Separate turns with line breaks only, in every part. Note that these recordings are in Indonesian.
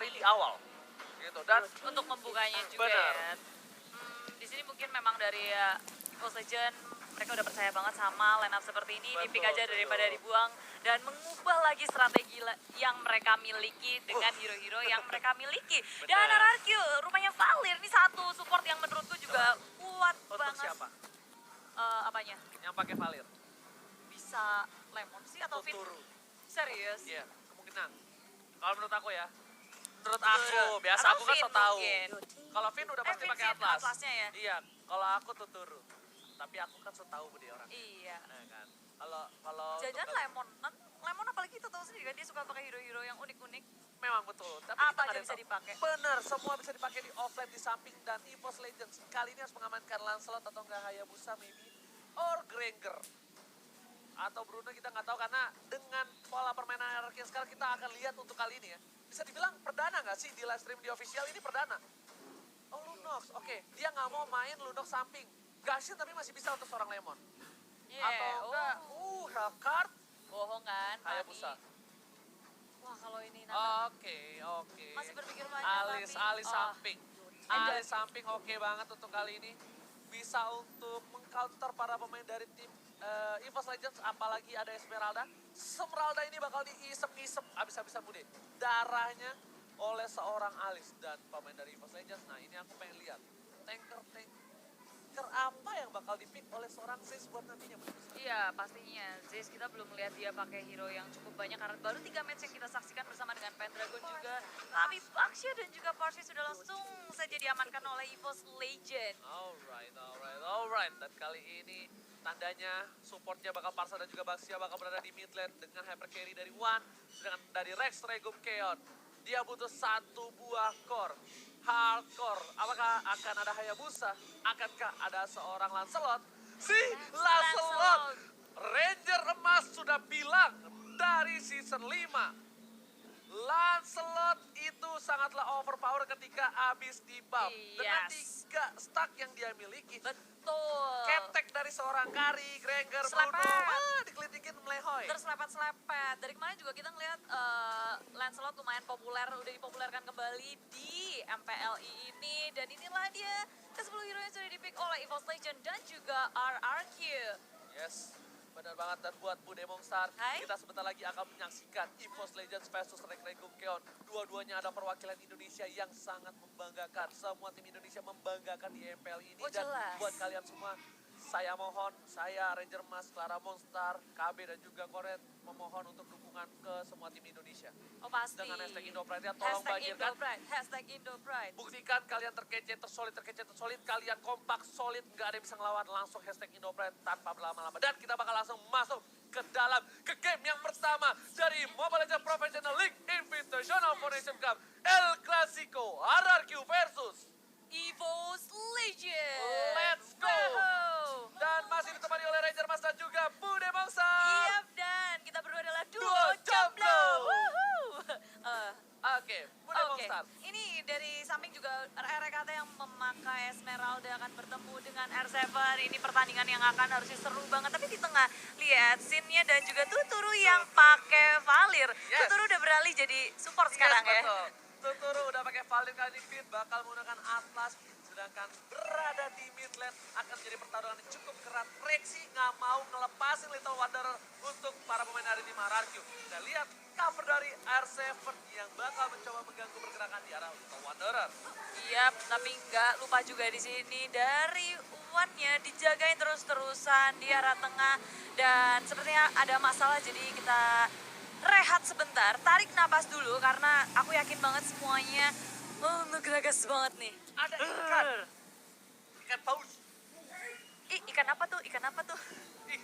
hari di awal. Gitu. Dan
untuk membukanya juga
bener.
ya. Di sini mungkin memang dari EVOS Legend mereka udah percaya banget sama line up seperti ini,
Betul,
dipik aja daripada
betul.
dibuang dan mengubah lagi strategi yang mereka miliki dengan hero-hero yang mereka miliki. Dan
Bener.
RRQ rupanya Valir ini satu support yang menurutku juga kuat
Untuk
banget.
siapa?
Apanya?
Yang pakai Valir?
Bisa Lemon sih atau Fit?
Tuturu.
Serius?
Iya, kemungkinan. Kalau menurut aku ya. Menurut aku, biasa
Atau
aku kan
Finn
so tahu.
mungkin.
Kalau Finn udah pasti
Finn
pakai
sih,
Atlas.
Atlasnya ya?
Iya, kalau aku Tuturu. Tapi aku kan so tahu dia orang.
Iya.
Nah, kan. Kalau
Jangan
untuk-
Lemon, Lemon apalagi kita tahu sendiri kan dia suka pakai hero-hero yang unik-unik.
memang betul. Tapi
Apa
kita nggak
aja
ada yang
bisa
tahu.
dipakai?
Bener, semua bisa dipakai di offlane, di samping, dan EVOS Legends. Kali ini harus mengamankan Lancelot atau enggak Hayabusa maybe. Or Granger. Atau Bruno kita nggak tahu karena dengan pola permainan RRQ sekarang kita akan lihat untuk kali ini ya. Bisa dibilang perdana nggak sih di live stream di official ini perdana? Oh Lunox, oke. Dia nggak mau main Lunox samping. Gashin tapi masih bisa untuk seorang Lemon.
Iya,
Atau enggak, Hellcard,
bohong kan,
Hayabusa.
Mami. Wah kalau ini Nathan
Oke.
masih berpikir banyak
Alis
tapi,
samping. Alis samping oke banget untuk kali ini. Bisa untuk mengcounter para pemain dari tim EVOS Legends, apalagi ada Esmeralda. Esmeralda ini bakal diisep-isep abis-abisan bude. Darahnya oleh seorang Alis dan pemain dari EVOS Legends. Nah ini aku pengen lihat. Tanker apa yang bakal dipick oleh seorang Zeus buat nantinya bude.
iya pastinya Zeus kita belum melihat dia pakai hero yang cukup banyak karena baru 3 match yang kita saksikan bersama dengan Pendragon juga. Tapi Baxia dan juga Parsi sudah langsung saja diamankan oleh EVOS Legend.
Alright. Dan kali ini tandanya supportnya bakal Parsa dan juga Baxia bakal berada di mid lane dengan hyper carry dari Wan. Sedangkan dari Rex Regum Keon, dia butuh satu buah core. Hardcore, apakah akan ada Hayabusa? Akankah ada seorang Lancelot? Si Lancelot! Ranger emas sudah bilang dari season 5. Lancelot itu sangatlah overpower ketika habis di buff. Dengan 3 stack yang dia miliki.
Betul.
Ketek dari seorang Kari, Granger,
Selepet.
Bruno. Dikelitikin melehoy.
Terselepet-selepet. Dari kemarin juga kita ngeliat Lancelot lumayan populer, udah dipopulerkan kembali di MPLI ini. Dan inilah dia ke-10 hero yang sudah dipick oleh EVOS Legend dan juga RRQ.
Yes, benar banget. Dan buat Bude Mongstar,
Hai.
kita sebentar lagi akan menyaksikan EVOS Legends versus Regum Keon. Dua-duanya ada perwakilan Indonesia yang sangat membanggakan. Semua tim Indonesia membanggakan di MPL ini.
Oh,
Dan
jelas.
buat kalian semua, saya mohon, saya Ranger Mas, Clara Monstar, KB dan juga Koret memohon untuk dukungan ke semua tim Indonesia.
Oh pasti.
Dengan hashtag Indopride, tolong banjirkan.
Hashtag Indopride.
Buktikan kalian terkece, tersolid, kalian kompak, solid, nggak ada yang bisa ngelawan, langsung hashtag Indopride tanpa berlama-lama. Dan kita bakal langsung masuk ke game yang pertama dari Mobile Legends Professional League Invitational Foundation Cup El Clasico RRQ versus
EVOS Legend.
Let's go.
Wow.
Dan masih ditemani oleh Ranger Mas dan juga Bude Mangsa.
Iya, dan kita berdua adalah
Duo
duo
Jomblo.
Jomblo. Woohoo.
Oke, Bude Mangsa.
Ini dari samping juga RRKT yang memakai Esmeralda akan bertemu dengan R7. Ini pertandingan yang akan harusnya seru banget. Tapi di tengah lihat scene-nya dan juga Tuturu yang pakai Valir.
Yes.
Tuturu udah beralih jadi support sekarang ya.
Betul. Tuturu udah pakai Valir kali ini Fit bakal menggunakan Atlas. Sedangkan berada di mid lane akan jadi pertarungan yang cukup keras. Rexy nggak mau ngelepasin Little Wanderer untuk para pemain dari tim RRQ. Kita lihat cover dari R7 yang bakal mencoba mengganggu pergerakan di arah Little Wanderer.
Iya, tapi nggak lupa juga di sini dari Uwannya dijagain terus-terusan di arah tengah dan sepertinya ada masalah jadi kita rehat sebentar, tarik napas dulu karena aku yakin banget semuanya ngegeragas banget nih.
Ada ikan paus.
Ih, ikan apa tuh? Ikan apa tuh?
Ih,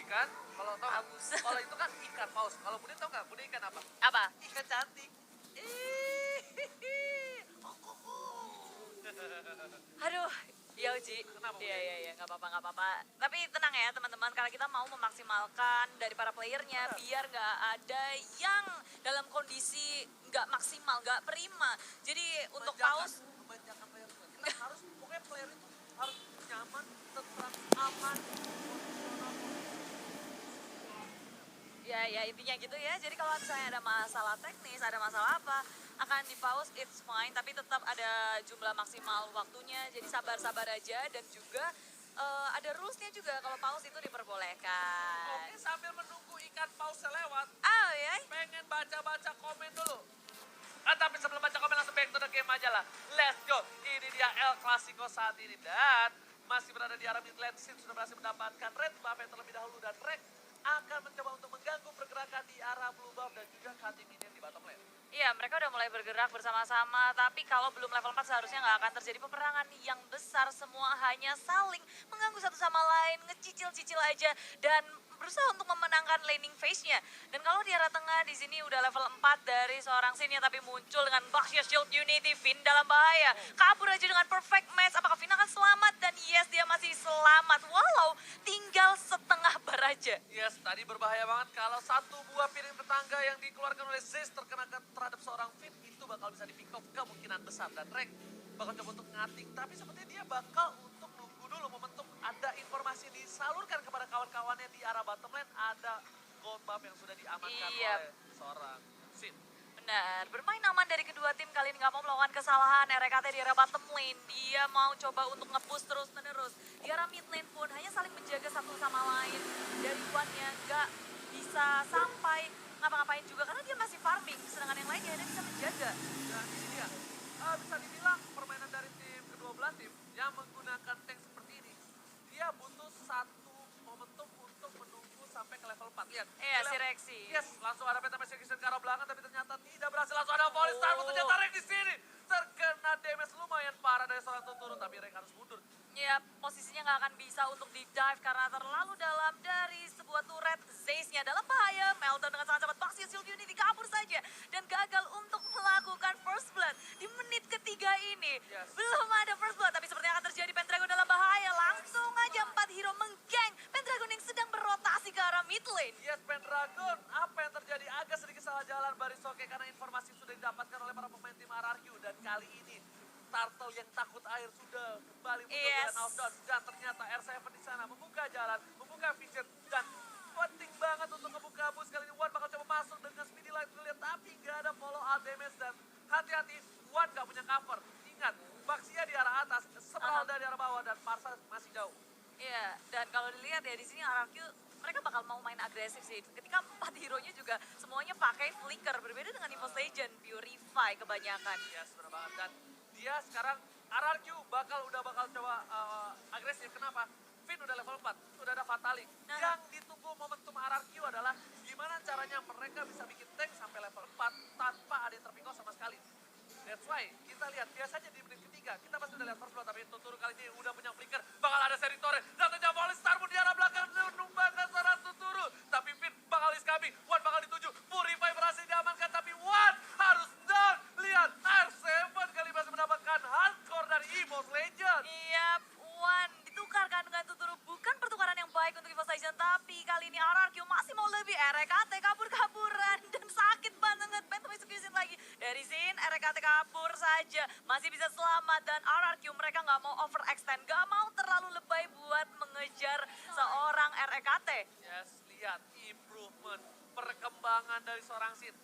ikan, kalau tau nggak?
Paus.
Kalau itu kan ikan paus. Kalau Bude tau nggak? Bude ikan apa?
Apa?
Ikan cantik.
Aduh, ya Uji.
Kenapa, Bu?
Iya, nggak apa-apa. Tapi tenang ya teman-teman, karena kita mau memaksimalkan dari para playernya biar nggak ada yang dalam kondisi nggak maksimal, nggak prima. Jadi untuk paus,
Memanjakan player itu. Kita harus, pokoknya player itu harus nyaman, tentram, aman, kondisional.
ya intinya gitu ya. Jadi kalau misalnya ada masalah teknis, ada masalah apa, akan di pause, it's fine, tapi tetap ada jumlah maksimal waktunya, jadi sabar-sabar aja dan juga ada rules-nya juga kalau pause itu diperbolehkan.
Oke, sambil menunggu ikan pausnya lewat,
Oh ya,
pengen baca-baca komen dulu. Tapi sebelum baca komen langsung back to the game aja lah. Let's go. Ini dia El Clasico saat ini. Dan masih berada di arah mid lane. Sin sudah berhasil mendapatkan red buff yang terlebih dahulu. Dan Rek akan mencoba untuk mengganggu pergerakan di arah blue buff dan juga cutting minion di bottom lane.
iya mereka udah mulai bergerak bersama-sama, tapi kalau belum level 4 seharusnya nggak akan terjadi peperangan yang besar, semua hanya saling mengganggu satu sama lain, ngecicil-cicil aja, dan berusaha untuk memenangkan laning phase-nya. Dan kalau di arah tengah di sini udah level 4 dari seorang Sin yang tapi muncul dengan Baxia Shield Unity, Finn dalam bahaya. Kabur aja dengan perfect match, apakah Finn akan selamat? Dan yes, dia masih selamat, walau tinggal setengah bar aja.
Yes, tadi berbahaya banget kalau satu buah piring tetangga yang dikeluarkan oleh Zeus terkena terhadap seorang Finn, itu bakal bisa di pick off kemungkinan besar. Dan Rek bakal coba untuk ngating, tapi sepertinya dia bakal untuk nunggu dulu momentum ada informasi disalurkan kepada kawan-kawannya di arah bottom lane, ada gold buff yang sudah diamankan
Iya.
oleh seorang Sin.
Benar, bermain aman dari kedua tim kali ini nggak mau melakukan kesalahan. RKT di arah bottom lane, dia mau coba untuk nge-push terus-menerus. Di arah mid lane pun hanya saling menjaga satu sama lain. Dari Juannya nggak bisa sampai ngapa-ngapain juga karena dia masih farming, sedangkan yang lainnya hanya bisa menjaga.
Dan ini dia, bisa dibilang permainan dari tim kedua belah tim yang menggunakan tank seperti ini, dia butuh satu momentum untuk menunggu sampai ke level 4. Lihat.
Iya,
di
si
level-
Rexy.
Yes, langsung ada peta execution ke arah belakang tapi ternyata tidak berhasil. Langsung ada volley star, ternyata Rek di sini terkena damage lumayan parah dari seorang Tuturu, tapi Rek harus mundur.
Ya, posisinya nggak akan bisa untuk di dive karena terlalu dalam dari sebuah turret. Zeus-nya dalam bahaya, Meltdown dengan sangat cepat, Baxia Shield Unity kabur saja dan gagal untuk melakukan first blood di menit ketiga ini.
Yes.
Belum ada first blood, tapi sepertinya akan terjadi. Pendragon dalam bahaya, langsung aja 4 hero menggeng Pendragon yang sedang berotasi ke arah mid lane.
Yes, Pendragon, apa yang terjadi? Agak sedikit salah jalan Barisoke karena informasi sudah didapatkan oleh para pemain tim RRQ. Dan kali ini Turtle yang takut air sudah kembali muncul
Yes.
dengan outdoor. Dan ternyata R7 di sana membuka jalan, membuka vision. Dan penting banget untuk ngebuka bus. Kali ini Wan bakal coba masuk dengan speedy light ngeliat, tapi nggak ada follow up damage. Dan hati-hati, Wan nggak punya cover. Ingat, Baxia di arah atas, Esmeralda di arah bawah, dan Parsa masih jauh.
Iya, dan kalau dilihat ya di sini RRQ mereka bakal mau main agresif sih. Ketika 4 hero-nya juga semuanya pakai flicker, berbeda dengan EVOS Legend, Purify kebanyakan.
Yes, benar banget. Dan dia sekarang RRQ udah bakal coba agresif. Kenapa? Finn udah level 4, udah ada Fatalik.
Nah.
Yang ditunggu momentum RRQ adalah gimana caranya mereka bisa bikin tank sampai level 4 tanpa ada yang terpikau sama sekali. That's why kita lihat biasanya di menit ketiga kita pasti udah lihat first blood, tapi Tuturu kali ini udah punya flicker, bakal ada seri torre, datangnya volley star pun di arah belakang menumbangkan seorang Tuturu, tapi Finn bakal iskami, Wan bakal dituju, Purify berhasil diamankan, tapi Wan harus down. Lihat R7 kali berhasil mendapatkan hardcore dari EVOS Legend.
Iya, Wan ditukarkan dengan Tuturu, bukan pertukaran yang baik untuk EVOS Legend, tapi kali ini RRQ masih mau lebih. RKT kabur-kaburan dan sakit banget. Phantom Execution lagi dari Sin. RKT kabur saja, masih bisa selamat. Dan RRQ mereka nggak mau overextend, nggak mau terlalu lebay buat mengejar seorang RKT.
Yes, lihat improvement, perkembangan dari seorang Sin.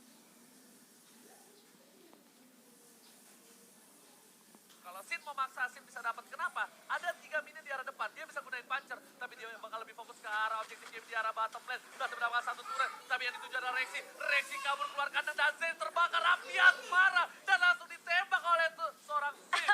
Kalau Sin memaksa, Sin bisa dapat. Kenapa? Ada 3 minion di arah depan, dia bisa gunain puncher, tapi dia bakal lebih fokus ke arah objektif game di arah bottom lane. Sudah mendapatkan satu turret, tapi yang dituju adalah Rexy. Rexy kabur keluar kanan dan Zen terbakar, Rapiat marah dan langsung ditembak oleh seorang Sin.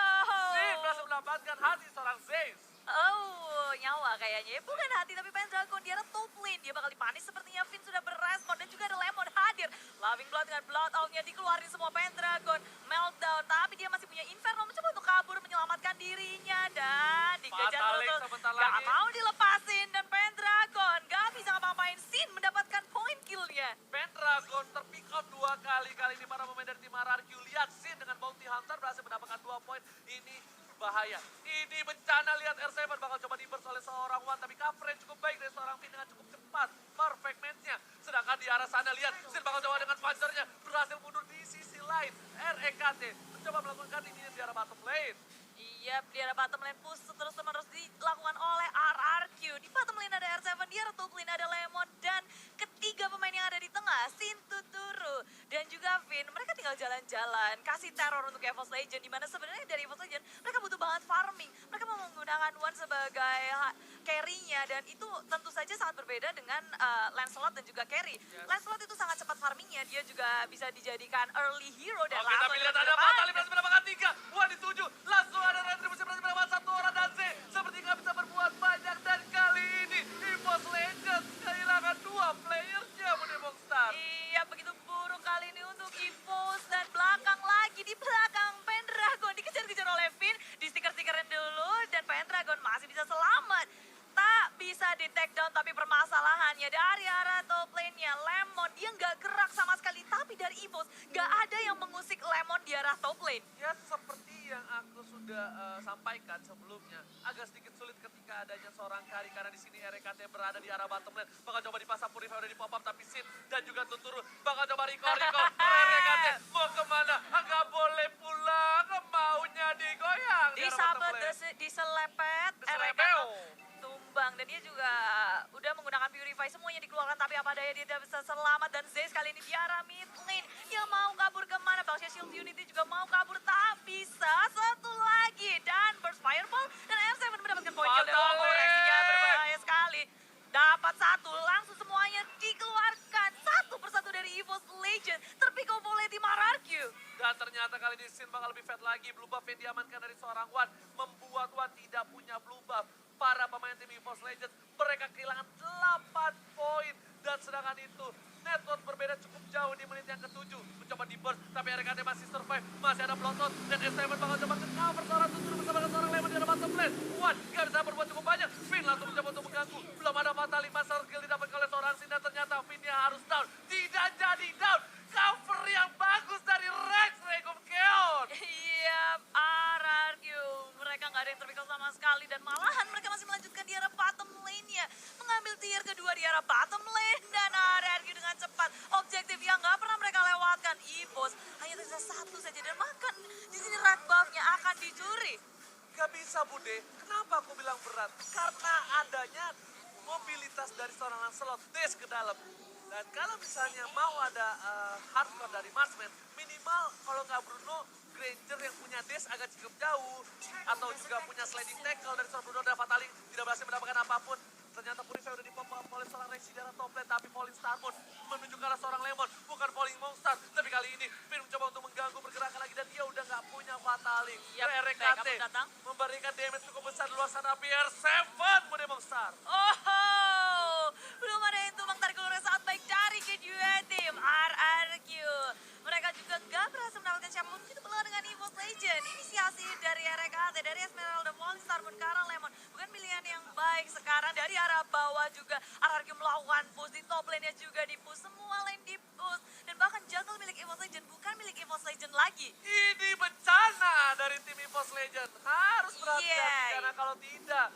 Sin berhasil mendapatkan hati seorang Zeus.
Oh, nyawa kayaknya. Bukan hati tapi Pendragon. Dia ada top lane. Dia bakal dipanis sepertinya. Finn sudah berespon dan juga ada Lemon hadir. Loving Blood dengan Blood Out-nya dikeluarin semua Pendragon. Meltdown, tapi dia masih punya Inferno mencoba untuk kabur menyelamatkan dirinya. Dan dikejar
Fatalik
terus.
sebentar
Gak
lagi.
mau dilepasin dan Pendragon gak bisa ngapa-ngapain. Sin mendapatkan point kill-nya.
Pendragon terpick out 2 kali. Kali ini para pemain dari tim RRQ. Lihat Sin dengan Bounty Hunter berhasil mendapatkan 2 poin. Ini bahaya. Ini bencana. Lihat R7 bakal coba di-burst oleh seorang Wan. Tapi coverage cukup baik dari seorang Finn dengan cukup cepat. Perfect match-nya. Sedangkan di arah sana lihat Sin bakal coba dengan puncher-nya. Berhasil mundur di sisi lain. REKT mencoba melakukan ini di arah bottom lane.
Iya, di arah bottom lane push terus-menerus dilakukan oleh RRQ. Di bottom lane ada R7, di arah top lane ada Lemon. Dan ketiga pemain yang ada di tengah, Sin, Tuturu, dan juga Finn. Mereka tinggal jalan-jalan. EVOS Legend, di mana sebenarnya dari EVOS Legend mereka butuh banget farming. Mereka mau menggunakan Wan sebagai carry-nya, dan itu tentu saja sangat berbeda dengan Lancelot dan juga carry.
Yes.
Lancelot itu sangat cepat farmingnya, dia juga bisa dijadikan early hero dan
Oke,
langsung
tapi lihat
ke
ada
depan.
Fatali berhasil mendapatkan 3. Wah, dituju. Langsung ada retribusi berhasil mendapatkan 1 orang dan Z. Seperti nggak bisa berbuat banyak, dan kali ini EVOS Legends kehilangan 2 playernya Demon Star.
Iya, begitu buruk kali ini untuk EVOS, dan belakang lagi di belakang Pendragon dikejar-kejar oleh Finn, di stiker-stikerin dulu, dan Pendragon masih bisa selamat. Tak bisa di take down, tapi permasalahannya dari arah top lane-nya Lemon, dia nggak gerak sama sekali, tapi dari EVOS nggak ada yang mengusik Lemon di arah top lane.
Ya, seperti yang aku sudah sampaikan sebelumnya, agak sedikit sulit ketika adanya seorang Kari, karena di sini RKT berada di arah bottom lane. Bakal coba dipasang Purify, udah di pop up, tapi Sid dan juga Tuturu bakal coba record RKT mau kemana? Nggak boleh pulang, maunya digoyang di arah bottom
Disabet,
lane.
diselepet,
Diselepeo.
tumbang, dan dia juga udah menggunakan Purify, semuanya dikeluarkan, tapi apa daya dia tidak bisa selamat. Dan Zayce kali ini di arah mid lane, dia mau kabur kemana? Bangsa Shield Unity juga mau kabur, tak bisa. Satu lagi, dan Burst Fireball, dan M7 mendapatkan poin kill.
Fatale.
Reaksinya berbahaya sekali. Dapat satu, langsung semuanya dikeluarkan satu persatu dari EVOS Legend, terpick off oleh tim RRQ.
Dan ternyata kali ini Sin bakal lebih fat lagi. Blue buff yang diamankan dari seorang Wan membuat Wan tidak punya blue buff. Para pemain tim EVOS Legends mereka kehilangan 8 poin. Dan sedangkan itu network berbeda cukup jauh di menit yang ke-7. Mencoba di burst, tapi RKT masih survive. Masih ada bloodshot, dan S7 bakal coba ke cover seorang Tuturu bersama dengan seorang Lemon di arah bottom lane. Wan gak bisa berbuat cukup banyak. Finn langsung mencoba untuk mengganggu. Belum ada Fatali, master skill didapatkan oleh seorang Sin, dan ternyata Finn-nya harus down. Tidak jadi down. Cover yang bagus dari Rex Regum Keon.
Iya, RRQ. Mereka nggak ada yang terpickle sama sekali, dan malahan mereka masih melanjutkan di arah bottom lane-nya. Mengambil tier kedua di arah bottom lane, dan RRQ dengan cepat. Objektif yang nggak pernah mereka lewatkan. EVOS hanya tersisa satu saja, dan bahkan di sini red buff-nya akan dicuri.
Gak bisa Bude, kenapa aku bilang berat? Karena adanya mobilitas dari seorang Lancelot dash ke dalam. Dan kalau misalnya mau ada hardcore dari Marksman, minimal kalau nggak Bruno, Granger yang punya dash agak cukup jauh. Atau juga punya sliding tackle dari seorang Bruno dan Fatali tidak berhasil mendapatkan apapun. Ternyata Purify udah dipop up oleh seorang Rexy di arah top lane, tapi Falling Starmon menuju ke arah seorang Lemon, bukan Falling Monster. Tapi kali ini Finn mencoba untuk mengganggu pergerakan lagi, dan dia udah nggak punya Fatali.
Yap,
RKT
backup datang.
memberikan damage cukup besar di luar sana, BR7 Bude Monster.
Oh, belum ada yang tumbang, tarik ulurnya sangat baik dari kedua tim RRQ. Mereka juga nggak berhasil mendapatkan siapapun, begitu pula dengan EVOS Legend. Inisiasi dari RKT, dari Esmeralda, Falling Starmon ke arah Lemon. Bukan pilihan yang baik sekarang. Dari arah bawah juga RRQ melakukan push, di top lane-nya juga di push, semua lane di push. Dan bahkan jungle milik EVOS Legend bukan milik EVOS Legend lagi.
Ini bencana dari tim EVOS Legend. Harus berhati-hati,
Yeay.
karena kalau tidak,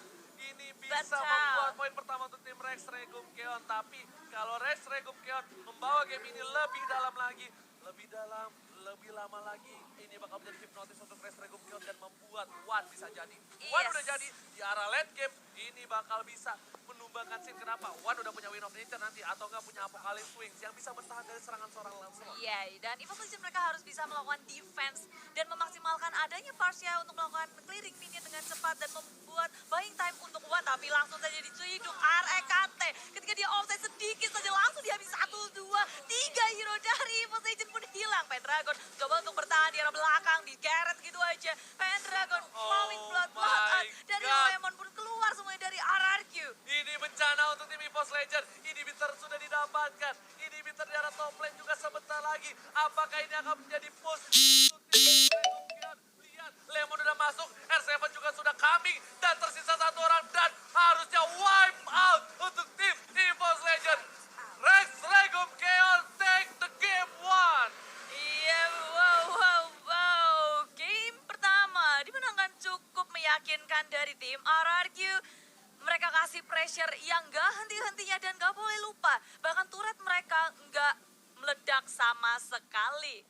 ini bisa
Betul.
membuat poin pertama untuk tim Rex Regum Keon. Tapi kalau Rex Regum Keon membawa game ini lebih dalam lagi, lebih dalam, lebih lama lagi, ini bakal menjadi hipnotis untuk Rex Regum Keon dan membuat Wan bisa jadi. Wan
Yes.
udah jadi di arah late game, ini bakal bisa menumbangkan Sin. Kenapa? Wan udah punya Win of Nature nanti, atau nggak punya Apocalypse Wings yang bisa bertahan dari serangan seorang Lancelot.
Iya, dan EVOS Legend mereka harus bisa melakukan defense dan memaksimalkan adanya Parsia untuk melakukan clearing minion dengan cepat dan membuat buying time untuk Wan, tapi langsung saja diciduk RKT. Ketika dia offside sedikit saja langsung dihabis 1, 2, 3 hero dari EVOS Legend pun hilang. Pendragon coba untuk bertahan di arah belakang, di Garret gitu aja. Pendragon flowing blood
my
dari
God.
Lemon pun keluar semuanya dari RRQ.
Ini bencana untuk tim EVOS Legend. Inhibitor sudah didapatkan. Inhibitor di arah top lane juga sebentar lagi. Apakah ini akan menjadi push untuk tim Regum Keon? Lihat, Lemon udah masuk, R7 juga sudah coming, dan tersisa satu orang, dan harusnya wipe out untuk tim EVOS Legend. Rex Regum Keon take the game one.
Iya, wow. Game pertama dimenangkan cukup meyakinkan dari tim RRQ. Mereka kasih pressure yang gak henti-hentinya, dan gak boleh lupa, bahkan turret mereka gak meledak sama sekali.